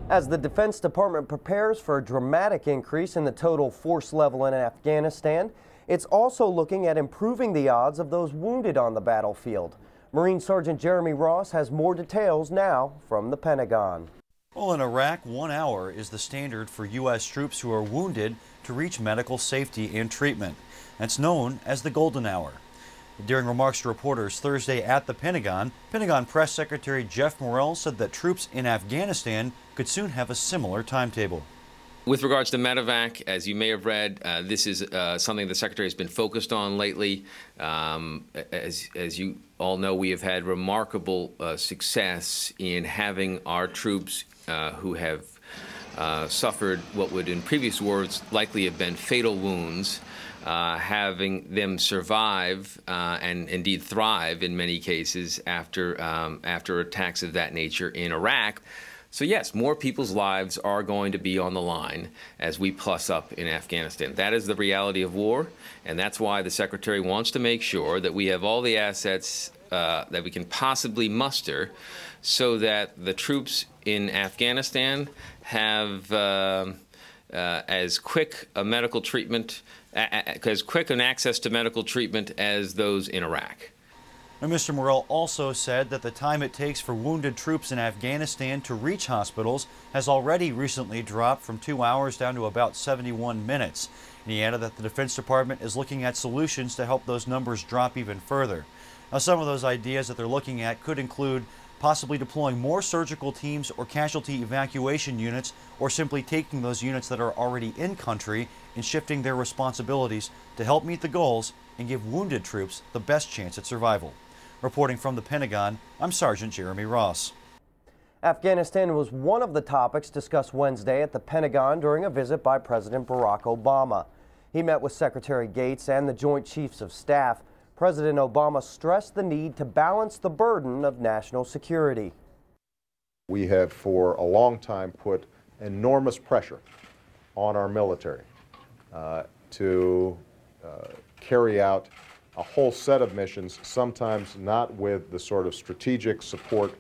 As the Defense Department prepares for a dramatic increase in the total force level in Afghanistan, it's also looking at improving the odds of those wounded on the battlefield. Marine Sergeant Jeremy Ross has more details now from the Pentagon. Well, in Iraq, 1 hour is the standard for U.S. troops who are wounded to reach medical safety and treatment. That's known as the Golden Hour. During remarks to reporters Thursday at the Pentagon, Pentagon Press Secretary Geoff Morrell said that troops in Afghanistan could soon have a similar timetable. With regards to medevac, as you may have read, this is something the Secretary has been focused on lately. As you all know, we have had remarkable success in having our troops who have suffered what would in previous wars likely have been fatal wounds, having them survive and indeed thrive in many cases after attacks of that nature in Iraq. So yes, more people's lives are going to be on the line as we plus up in Afghanistan. That is the reality of war, and that's why the Secretary wants to make sure that we have all the assets that we can possibly muster so that the troops in Afghanistan have as quick a medical treatment, as quick an access to medical treatment as those in Iraq. Now, Mr. Morrell also said that the time it takes for wounded troops in Afghanistan to reach hospitals has already recently dropped from 2 hours down to about 71 minutes. And he added that the Defense Department is looking at solutions to help those numbers drop even further. Now, some of those ideas that they're looking at could include possibly deploying more surgical teams or casualty evacuation units, or simply taking those units that are already in country and shifting their responsibilities to help meet the goals and give wounded troops the best chance at survival. Reporting from the Pentagon, I'm Sergeant Jeremy Ross. Afghanistan was one of the topics discussed Wednesday at the Pentagon during a visit by President Barack Obama. He met with Secretary Gates and the Joint Chiefs of Staff. President Obama stressed the need to balance the burden of national security. We have for a long time put enormous pressure on our military to carry out a whole set of missions, sometimes not with the sort of strategic support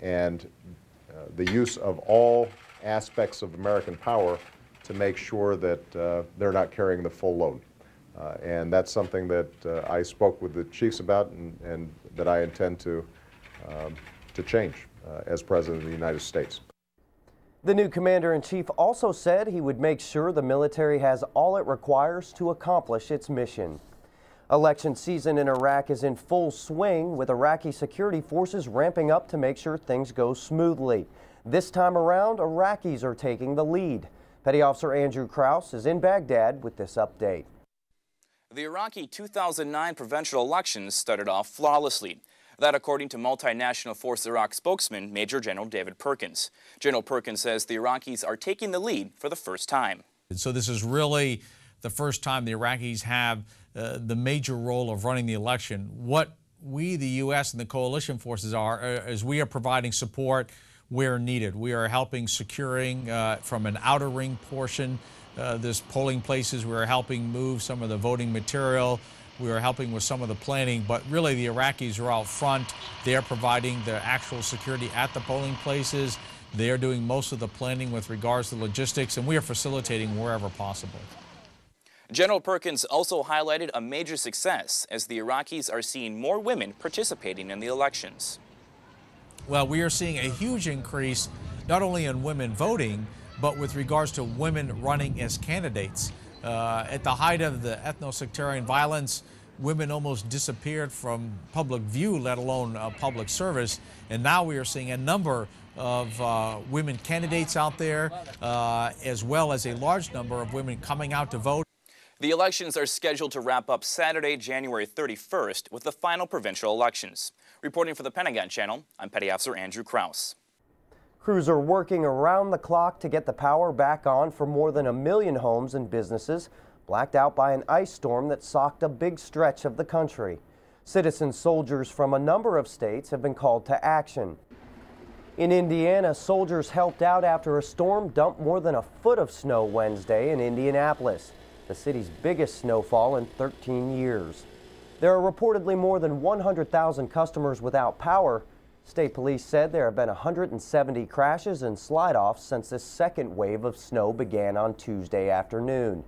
and the use of all aspects of American power to make sure that they're not carrying the full load. And that's something that I spoke with the chiefs about and that I intend to change as President of the United States. The new commander-in-chief also said he would make sure the military has all it requires to accomplish its mission. Election season in Iraq is in full swing, with Iraqi security forces ramping up to make sure things go smoothly. This time around, Iraqis are taking the lead. Petty Officer Andrew Krause is in Baghdad with this update. The Iraqi 2009 provincial elections started off flawlessly. That according to multinational Force Iraq spokesman Major General David Perkins. General Perkins says the Iraqis are taking the lead for the first time. So this is really the first time the Iraqis have the major role of running the election. What we, the U.S. and the coalition forces is we are providing support where needed. We are helping securing from an outer ring portion this polling places. We are helping move some of the voting material. We are helping with some of the planning, but really the Iraqis are out front. They are providing the actual security at the polling places. They are doing most of the planning with regards to logistics, and we are facilitating wherever possible. General Perkins also highlighted a major success as the Iraqis are seeing more women participating in the elections. Well, we are seeing a huge increase not only in women voting, but with regards to women running as candidates. At the height of the ethno-sectarian violence, women almost disappeared from public view, let alone public service. And now we are seeing a number of women candidates out there, as well as a large number of women coming out to vote. The elections are scheduled to wrap up Saturday, January 31st, with the final provincial elections. Reporting for the Pentagon Channel, I'm Petty Officer Andrew Krause. Crews are working around the clock to get the power back on for more than 1 million homes and businesses blacked out by an ice storm that socked a big stretch of the country. Citizen soldiers from a number of states have been called to action. In Indiana, soldiers helped out after a storm dumped more than a foot of snow Wednesday in Indianapolis, the city's biggest snowfall in 13 years. There are reportedly more than 100,000 customers without power. State police said there have been 170 crashes and slide-offs since this second wave of snow began on Tuesday afternoon.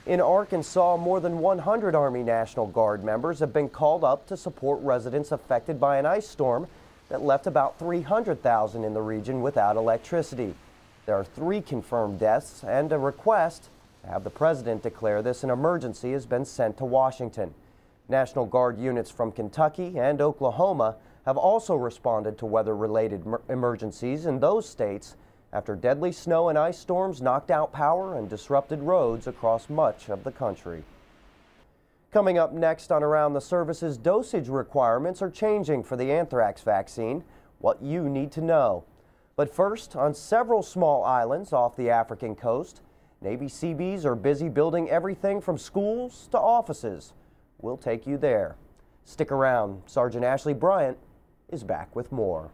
In Arkansas, more than 100 Army National Guard members have been called up to support residents affected by an ice storm that left about 300,000 in the region without electricity. There are 3 confirmed deaths, and a request to have the president declare this an emergency has been sent to Washington. National Guard units from Kentucky and Oklahoma have also responded to weather-related emergencies in those states after deadly snow and ice storms knocked out power and disrupted roads across much of the country. Coming up next on Around the Services, dosage requirements are changing for the anthrax vaccine. What you need to know. But first, on several small islands off the African coast, Navy Seabees are busy building everything from schools to offices. We'll take you there. Stick around. Sergeant Ashley Bryant is back with more.